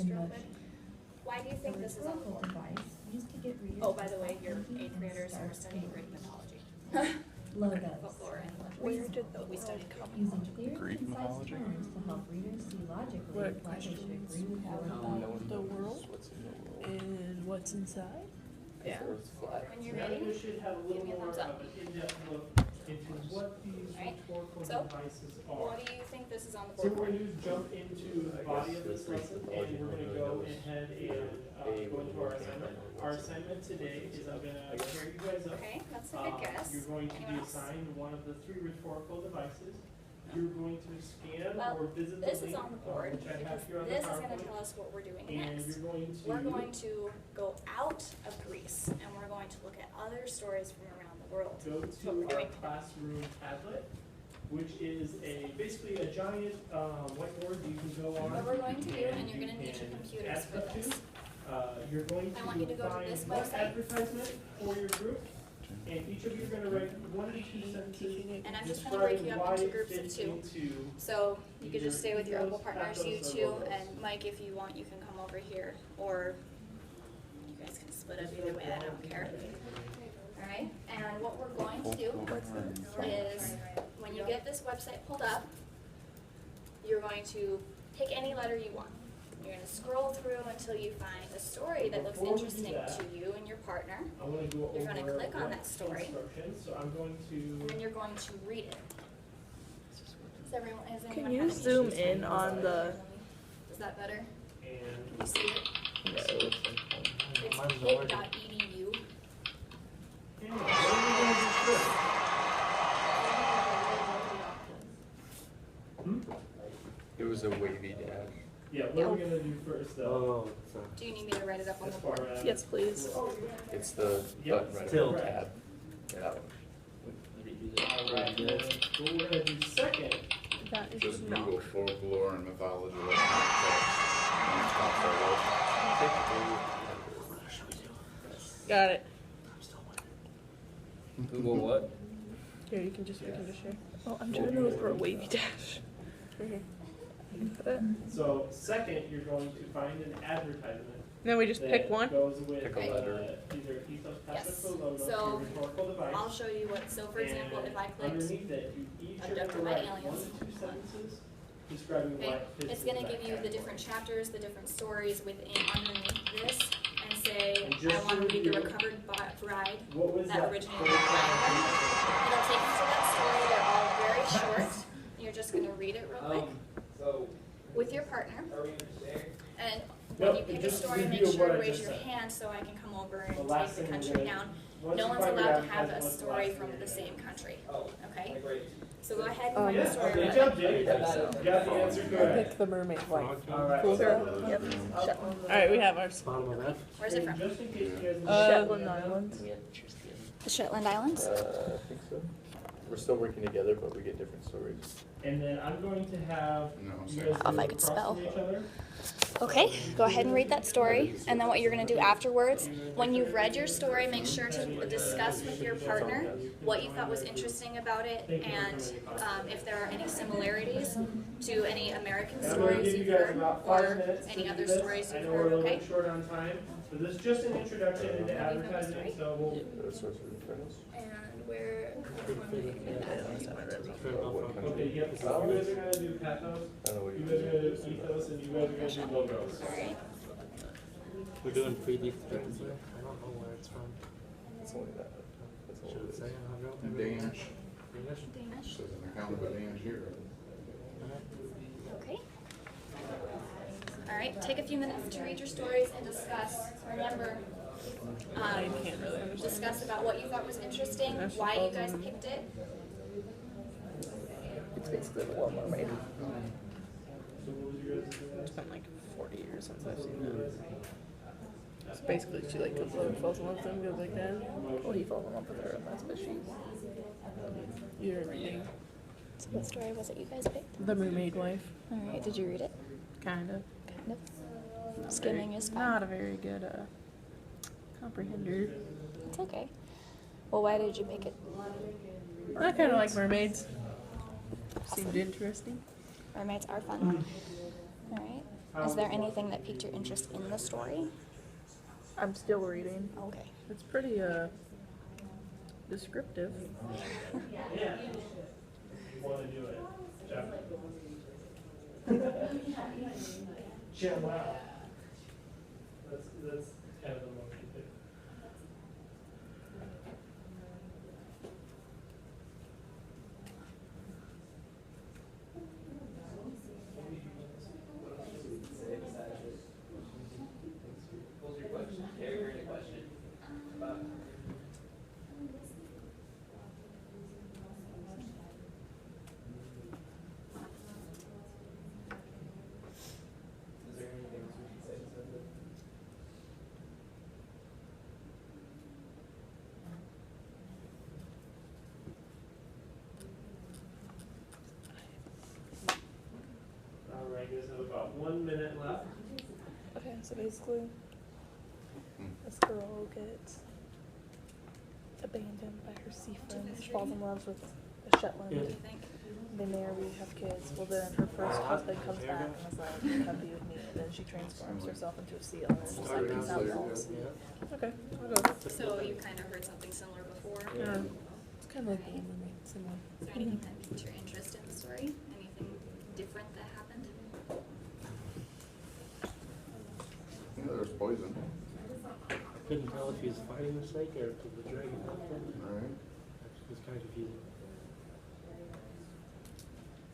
just real quick. Why do you think this is on the board? Oh, by the way, you're 8th graders and we're studying Greek mythology. Folklore and Where did we studied Greek mythology? what question? The world and what's inside? Yeah. When you're ready, You should have a little give me a more thumbs of up. an in-depth look into what these Alright, rhetorical so, devices are. what do you think this is on the So board we're for? going to jump into the body of this lesson, and we're going to go ahead and go into our assignment. Our assignment today is I'm going to pair you guys up. Okay, that's a good guess. You're going to be Anyone else? assigned one of the 3 rhetorical devices. You're going to scan Well, or visit the this link, is on the board which I because have here on the this is going to PowerPoint. tell us what we're doing And next. you're going to We're going to go out of Greece and we're going to look at other stories from around the world. go That's what we're to our doing. classroom tablet, which is basically a giant whiteboard you can go on. What we're going to do, and you're you going to need your can computers add for stuff to. this. You're going to I want you to go to find this one website. advertisement for your group, and each of you are going to write 1 to 2 sentences And I'm just going to break you describing up why into it groups of fits 2. into So you could just stay with your Either Opal partners, you pathos or 2, logos. and Mike, if you want, you can come over here, or you guys can split up either way, I don't care. Alright, and what we're going to do is, when you get this website pulled up, you're going to pick any letter you want. You're going to scroll through until you find a story that looks Before we do interesting that, to you and your partner, I want to go You're over gonna click on what that story. instructions, so I'm going and to. then you're going to read it. Has anyone Can had you any zoom issues? in on the? Is that better? And Can you see it? No. It's hit.edu. what are we going to do first? It was a wavy dash. Yeah, what are we going to do first, though? Do you need me to write it up on As the far board? as Yes, please. It's the Yep, button right still. above the tab. Yeah. Alright, then what we're going to do second. That is Just not. Google folklore and mythology. Got it. Google what? Here, you can just share. Oh, I'm trying to look for a wavy dash. Right here. You can put it. So second, you're going to find an advertisement. Then we just pick that one. Goes with Pick a letter. Either ethos, Yes. pathos, or logos, So, your rhetorical device. I'll show you what, so for example, if I And clicked, underneath that, you each are going to abducted by write 1 aliens. to 2 sentences describing why okay, it fits it's gonna into give that you the category. different chapters, the different stories within underneath this, and say, And I just wanna to read the review, recovered bride What was that that? originated in Ireland. It'll take you to that story, they're all very short, you're just gonna read it real quick So, with your partner, are we understanding? and Nope, when you pick a just story, make review sure what to I raise just your said. hand so I can come over and The take last the thing we're country gonna- down. Once No you one's find your allowed to have a advertisement, what's the story last from thing the you're same gonna country, Oh, okay? okay, great. So go ahead and Oh, read the Yeah, story good real job, quick. Jay. You got the answer I correct. picked the mermaid wife. Alright, Cool. so Yep. Alright, we have ours. Where's it from? just in case you guys. Shetland Islands. The Shetland Islands? I think so. We're still working together, but we get different stories. And then I'm going to have No, I'm you sorry. guys If I do could across spell. from each other. Okay, go ahead and read that story, and then what you're gonna do afterwards, when you've read your story, make sure to discuss with your partner what you thought was interesting about it, and if there are any similarities to any American I'm gonna stories give you you've guys heard, about 5 or minutes to any do other this. stories I you've know we're a heard, little okay? bit short on time, but this is just an introduction into advertising, so we'll. Source of reference. And where, What country? Okay, yep, so you guys are gonna do pathos, I don't know what you you guys are gonna do ethos, and you guys are gonna do logos. alright, We're doing pre-deep things there. I don't know where it's from. It's only that. That's all Should it it is. say on the Danish. Danish? Danish, Says in their calendar, Danish here. okay. Alright, take a few minutes to read your stories and discuss, remember, I can't really understand. discuss about what you thought was interesting, why you guys picked it. It's basically the Little Mermaid. So what was your guys' It's been like 40 years since I've seen it. It's basically she like goes and falls in love with him, goes like that. Well, he falls in love with her, and that's what she's. You're reading So what story was it you guys picked? The Mermaid Wife, Alright, did you read it? kind of. Kind of. Skimming is fine. Not a very good comprehender. It's okay. Well, why did you pick it? I kind of like mermaids. Seemed interesting. Mermaids are fun. Alright. Is there anything that piqued your interest in the story? I'm still reading. Okay. It's pretty descriptive. Yeah. Want to do it, Jeff? Chill out. That's kind of the motion too. All right, you guys have about 1 minute left. Okay, so basically, this girl gets abandoned by her sea friend. She falls in love with a Shetland. What do you think? They marry, have kids. Well, then her first husband comes back and is like, "Come be with me." And then she transforms herself into a seal. And it's just like these outlaws. Okay, I'll go. So you kind of heard something similar before. Yeah. It's kind of like the England similar. Is there anything that piqued your interest in the story? Anything different that happened? Yeah, there's poison. Couldn't tell if he was fighting the snake or if the dragon helped him. Alright. It was kind of confusing.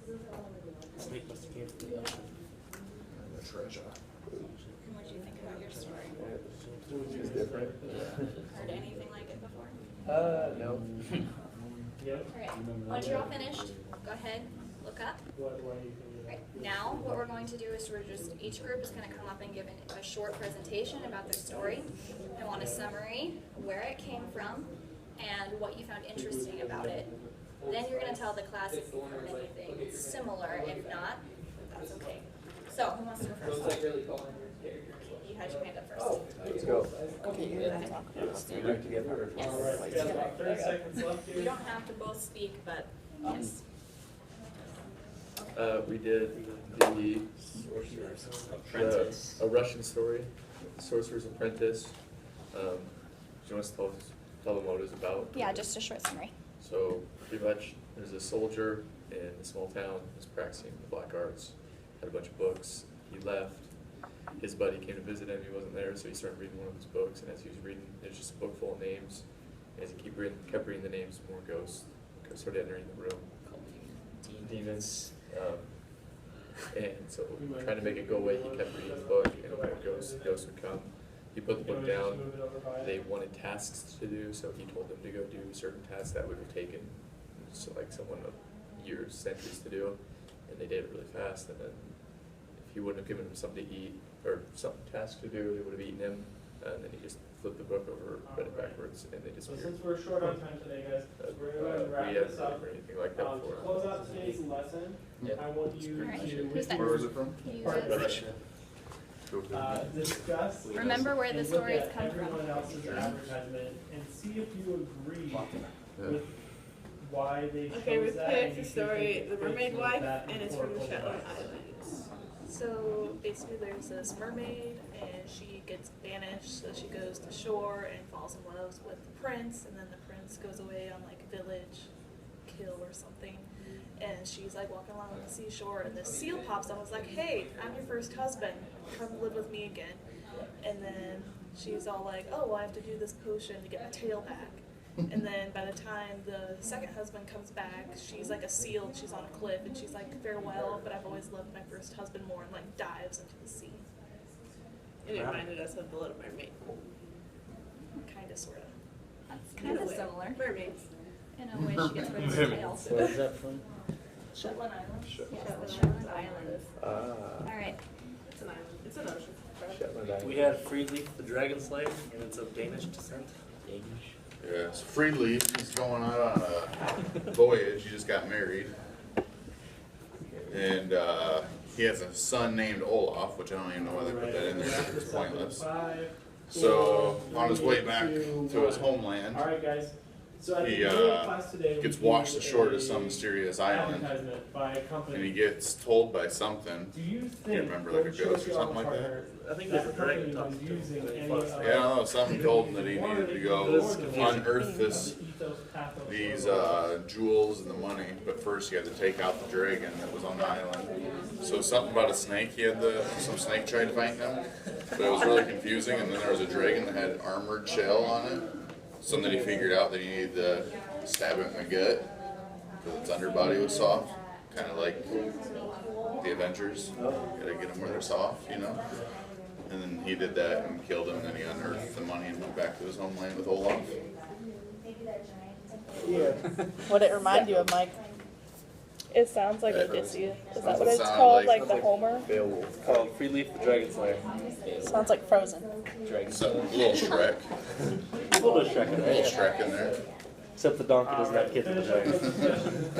The snake must have came from the ocean. And the treasure. And what did you think about your story? It's different. Heard anything like it before? No. Yep. Alright, once you're all finished, go ahead, look up. What do you think? Right, now what we're going to do is each group is going to come up and give a short presentation about their story. I want a summary, where it came from, and what you found interesting about it. Then you're going to tell the class if you heard anything similar. If not, that's okay. So, who wants to go first? You had your hand up first. Let's go. Okay, you're gonna talk first. We do it together. Yes. All right, we got about 30 seconds left You here. don't have to both speak, but yes. We did the Apprentice, a Russian story, The Sorcerer's Apprentice. Do you want us to tell them what it was about? Yeah, just a short summary. So pretty much, there's a soldier in a small town who was practicing the black arts, had a bunch of books. He left. His buddy came to visit him. He wasn't there, so he started reading one of his books. And as he was reading, there's just a book full of names. And as he kept reading the names, more ghosts started entering the room. Demons. And so, trying to make it go away, he kept reading the book, and more ghosts would come. He put the book down. They wanted tasks to do, so he told them to go do certain tasks that would have taken like someone years, centuries to do, and they did it really fast. And then, if he wouldn't have given them something to eat or some task to do, they would have eaten him. And then he just flipped the book over, read it backwards, and they So disappeared. since we're short on time today, guys, we're going to wrap We this haven't up. heard anything like that To before. close out today's lesson, I want you Alright, to, who's that? Where was it from? Can you Russia. Go to discuss. Remember where the and look stories at come from. everyone else's advertisement and see if you agree Yeah. with why they chose Okay, we that. picked and the you story, think The it fits Mermaid with Wife, that and it's from the historical Shetland device. Islands. So basically there's this mermaid and she gets banished, so she goes to shore and falls in love with the prince, and then the prince goes away on like a village kill or something. And she's like walking along on the seashore, and this seal pops up and is like, "Hey, I'm your first husband, come live with me again." And then she's all like, "Oh, well, I have to do this potion to get my tail back." And then by the time the second husband comes back, she's like a seal and she's on a cliff and she's like, "Farewell, but I've always loved my first husband more," and like dives into the sea. And it reminded us of the Little Mermaid. Kinda, sorta. That's kind of similar. Mermaids. In a way, she gets rid of her tail. Where is that from? Shetland Islands. Yes, the Shetland Islands. All right. It's an island. It's an ocean. Shetland Islands. We had Freely, the dragon slayer, and it's of Danish descent. Danish. Yes, Freely is going out on a voyage. He just got married. And he has a son named Olaf, which I don't even know why they put that in there. It's pointless. So, on his way back to his homeland, All right, guys. So at the he beginning of class today, gets we washed do ashore to a some mysterious island, advertisement by a company. and he gets told by something. Do you You think remember, like a the ghost or Churchill something like that? partner, I think that there's a dragon company was talking to him. using They any fuss. of Yeah, I don't know. Something told him that he wanted needed to to go use the unearth the this ethos, pathos these of jewels and the money, but first he had to take out the dragon that was on the island. So something about a snake. He had some snake tried fighting him, but it was really confusing. And then there was a dragon that had armored shell on it. So then he figured out that he needed to stab it in the gut because its underbody was soft, kind of like the Avengers. Gotta get them where they're soft, you know. And then he did that and killed him. And then he unearthed the money and went back to his homeland with Olaf. What'd it remind you of, Mike? It sounds like Odysseus. Is that what it's Sound called? like- Like the Homer? Beowulf. Called Free Leaf the Dragon Slayer. Sounds like Frozen. Dragon So, Slayer. a little Shrek, A little bit of Shrek in a little there. Shrek in there. Except the donkey doesn't have kids with the dragon.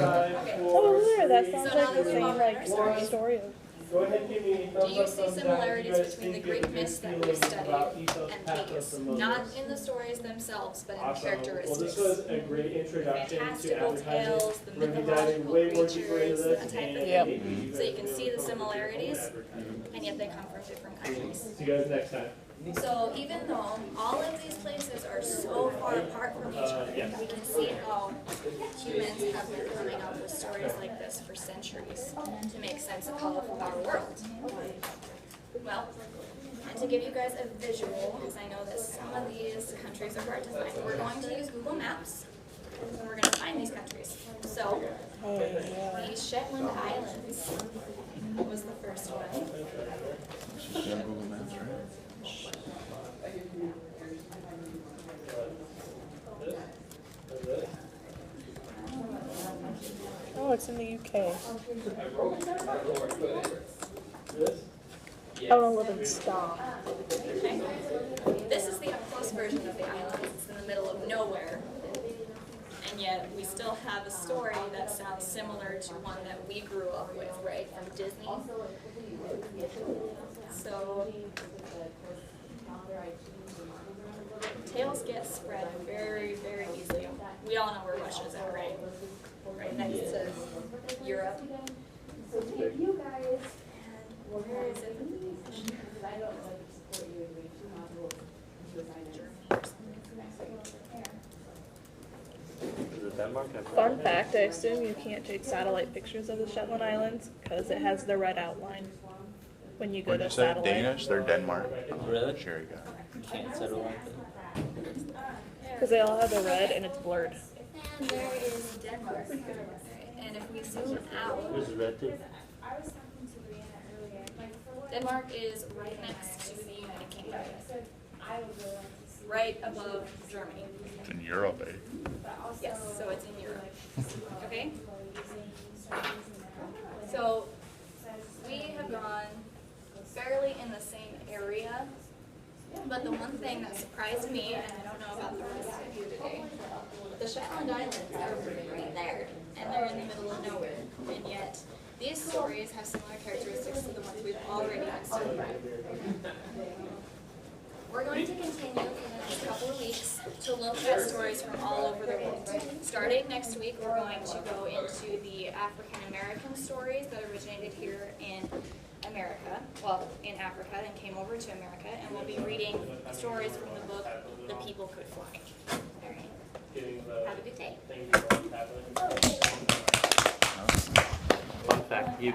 Oh, there. That sounds So like now the that same we've all like read our stories, story of. Go ahead and give me a thumbs Do you up, see thumbs down if you similarities guys between the think you have Greek a myths that good we feeling studied about ethos, and pathos, Vegas? and Not motives. in the stories themselves, but in Awesome. characteristics. Well, this was a great introduction to Fantastical advertising. tales, the We're gonna be diving mythological way more deeper into creatures, this, that type and of Yep. thing. So you can see the similarities, and yet they come from different countries. See you guys next time. So even though all of these places are so far apart from each other, we can see how humans have been coming up with stories like this for centuries to make sense of our world. Well, and to give you guys a visual, because I know that some of these countries are hard to find, we're going to use Google Maps, and we're going to find these countries. So, the Shetland Islands was the first one. Oh, it's in the UK. This? I want to live in Star. Okay. This is the up-close version of the island. It's in the middle of nowhere. And yet we still have a story that sounds similar to one that we grew up with, right, from Disney. So tales get spread very, very easily. We all know where Russia is at, right? Right next to Europe. And where is it? Is it Denmark? Fun fact, I assume you can't take satellite pictures of the Shetland Islands because it has the red outline when you go What'd to you say? satellite. Danish? They're Denmark. Really? Sure, you got it. You can't settle like that. Because they all have the red and it's blurred. And there is Denmark. And if we zoom out, This is red too. Denmark is right next to the United Kingdom. Right above Germany. It's in Europe, eh? Yes, so it's in Europe. Okay? So we have gone fairly in the same area, but the one thing that surprised me, and I don't know about the rest of you today, the Shetland Islands are right there, and they're in the middle of nowhere, and yet these stories have similar characteristics to the ones we've already been studying. We're going to continue for the next couple of weeks to look at stories from all over the world. Starting next week, we're going to go into the African American stories that originated here in America, well, in Africa, and came over to America, and we'll be reading stories from the book The People Could Fly. All right. Have a good day. Fun fact, you